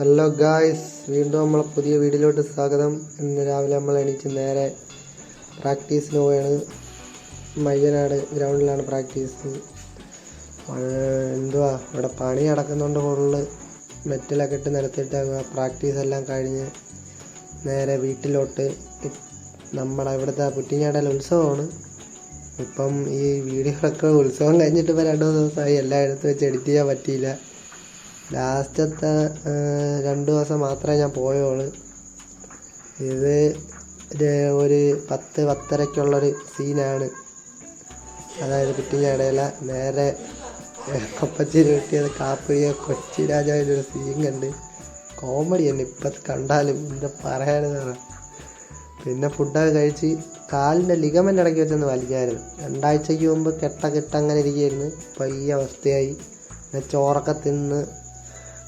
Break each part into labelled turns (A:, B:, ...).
A: Hello guys, വീണ്ടും നമ്മളെ പുതിയ വീഡിയോയിലോട്ട് സ്വാഗതം. ഇന്ന് രാവിലെ നമ്മൾ എണീച്ച് നേരെ പ്രാക്ടീസിന് പോയാണ്. മയ്യനാട് ഗ്രൗണ്ടിലാണ് പ്രാക്ടീസ്. എന്തുവാ ഇവിടെ പണി നടക്കുന്നുണ്ട്. ഫുള്ള് മെറ്റലൊക്കെ ഇട്ട് നിരത്തിയിട്ട് പ്രാക്ടീസ് എല്ലാം കഴിഞ്ഞ് നേരെ വീട്ടിലോട്ട്. നമ്മുടെ ഇവിടുത്തെ പുറ്റിങ്ങാടയിൽ ഉത്സവമാണ്. ഇപ്പം ഈ വീഡിയോകളൊക്കെ ഉത്സവം കഴിഞ്ഞിട്ട് ഇപ്പോൾ 2 ദിവസമായി. എല്ലാം എടുത്ത് വെച്ച് എഡിറ്റ് ചെയ്യാൻ പറ്റിയില്ല. ലാസ്റ്റത്തെ 2 ദിവസം മാത്രമേ ഞാൻ പോയുള്ളൂ. ഇത് ഒരു 10-10:30 സീനാണ്. അതായത് പുറ്റിങ്ങാടയില നേരെ അപ്പച്ചേരി കിട്ടിയത് കാപ്പിടിയ കൊച്ചി രാജാവിൻ്റെ ഒരു സീൻ കണ്ട് കോമഡി തന്നെ. ഇപ്പം കണ്ടാലും എന്താ പറയാനെന്ന്. പിന്നെ ഫുഡൊക്കെ കഴിച്ച് കാലിൻ്റെ ലിഗമെൻ്റ് ഇടയ്ക്ക് വെച്ചൊന്ന് വലിക്കായിരുന്നു. 2 ആഴ്ചയ്ക്ക് മുമ്പ് കെട്ട അങ്ങനെ ഇരിക്കുകയായിരുന്നു. ഇപ്പം ഈ അവസ്ഥയായി. പിന്നെ ചോറൊക്കെ തിന്ന്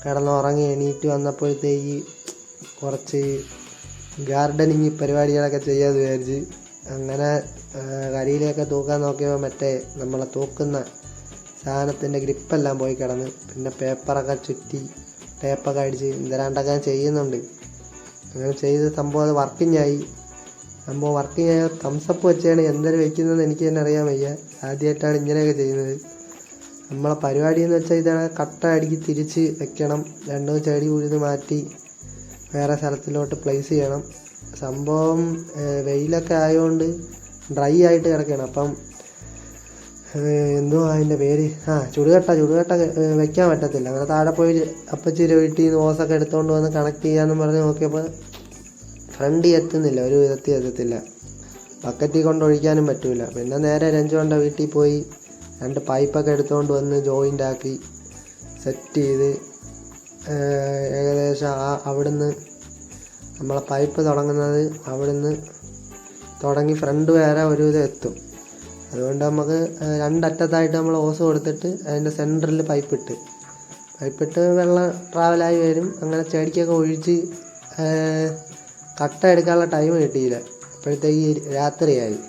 A: കിടന്നുറങ്ങി എണീറ്റ് വന്നപ്പോഴത്തേക്ക് കുറച്ച് ഗാർഡനിങ് പരിപാടികളൊക്കെ ചെയ്യാമെന്ന് വിചാരിച്ച് അങ്ങനെ കരിയിലൊക്കെ തൂക്കാൻ നോക്കിയപ്പോൾ മറ്റേ നമ്മളെ തൂക്കുന്ന സാധനത്തിൻ്റെ ഗ്രിപ്പെല്ലാം പോയി കിടന്ന്. പിന്നെ പേപ്പറൊക്കെ ചുറ്റി ടേപ്പൊക്കെ അടിച്ച് എന്തരാണ്ടൊക്കെ ചെയ്യുന്നുണ്ട്. അങ്ങനെ ചെയ്ത് സംഭവം അത് വർക്കിംഗ് ആയി. തംസപ്പ് വെച്ചാണ് എന്തൊരു വയ്ക്കുന്നതെന്ന് എനിക്ക് തന്നെ അറിയാൻ വയ്യ. ആദ്യമായിട്ടാണ് ഇങ്ങനെയൊക്കെ ചെയ്യുന്നത്. നമ്മളെ പരിപാടി എന്ന് വെച്ചാൽ ഇതാണ്, കട്ട അടുക്കി തിരിച്ച് വെക്കണം. 2 ചെടി ഉഴുത് മാറ്റി വേറെ സ്ഥലത്തിലോട്ട് പ്ലേസ് ചെയ്യണം. സംഭവം വെയിലൊക്കെ ആയതുകൊണ്ട് ഡ്രൈ ആയിട്ട് കിടക്കുകയാണ്. അപ്പം എന്തുവാ അതിൻ്റെ പേര്, ചുടുകട്ട വെക്കാൻ പറ്റത്തില്ല. അങ്ങനെ താഴെ പോയി അപ്പച്ചിരി വീട്ടിൽ നിന്ന് ഓസൊക്കെ എടുത്തുകൊണ്ട് വന്ന് കണക്ട് ചെയ്യാമെന്ന് പറഞ്ഞ് നോക്കിയപ്പോൾ ഫ്രണ്ട് എത്തുന്നില്ല, ഒരു വിധത്തിൽ എത്തത്തില്ല. ബക്കറ്റിൽ കൊണ്ടൊഴിക്കാനും പറ്റില്ല. പിന്നെ നേരെ രഞ്ജുവിൻ്റെ വീട്ടിൽ പോയി 2 പൈപ്പൊക്കെ എടുത്തുകൊണ്ട് വന്ന് ജോയിൻ്റ് ആക്കി സെറ്റ് ചെയ്ത് ഏകദേശം അവിടുന്ന് നമ്മളെ പൈപ്പ് തുടങ്ങുന്നത് അവിടുന്ന് തുടങ്ങി ഫ്രണ്ട് വരെ ഒരുവിധം എത്തും. അതുകൊണ്ട് നമുക്ക് 2 അറ്റത്തായിട്ട് നമ്മൾ ഓസ് കൊടുത്തിട്ട് അതിൻ്റെ സെൻറ്ററിൽ പൈപ്പിട്ട് വെള്ളം ട്രാവലായി വരും. അങ്ങനെ ചെടിക്കൊക്കെ ഒഴിച്ച് കട്ട എടുക്കാനുള്ള ടൈം കിട്ടിയില്ല. അപ്പോഴത്തേക്ക് രാത്രിയായി.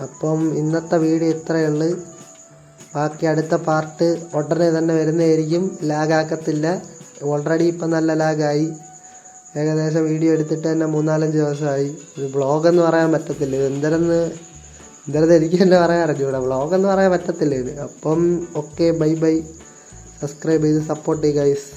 A: അപ്പം ഇന്നത്തെ വീഡിയോ ഇത്രയേ ഉള്ളൂ. ബാക്കി അടുത്ത പാർട്ട് ഉടനെ തന്നെ വരുന്നതായിരിക്കും. ലാഗാക്കത്തില്ല. ഓൾറെഡി ഇപ്പം നല്ല ലാഗായി. ഏകദേശം വീഡിയോ എടുത്തിട്ട് തന്നെ 3-4 ദിവസമായി. ഇത് വ്ളോഗെന്ന് പറയാൻ പറ്റത്തില്ല. ഇത് എന്തരത് എനിക്ക് തന്നെ പറയാൻ അറിഞ്ഞൂടെ. വ്ളോഗെന്ന് പറയാൻ പറ്റത്തില്ല ഇത്. അപ്പം ഓക്കെ, ബൈ. സബ്സ്ക്രൈബ് ചെയ്ത് സപ്പോർട്ട് ചെയ്യുക ഗൈസ്.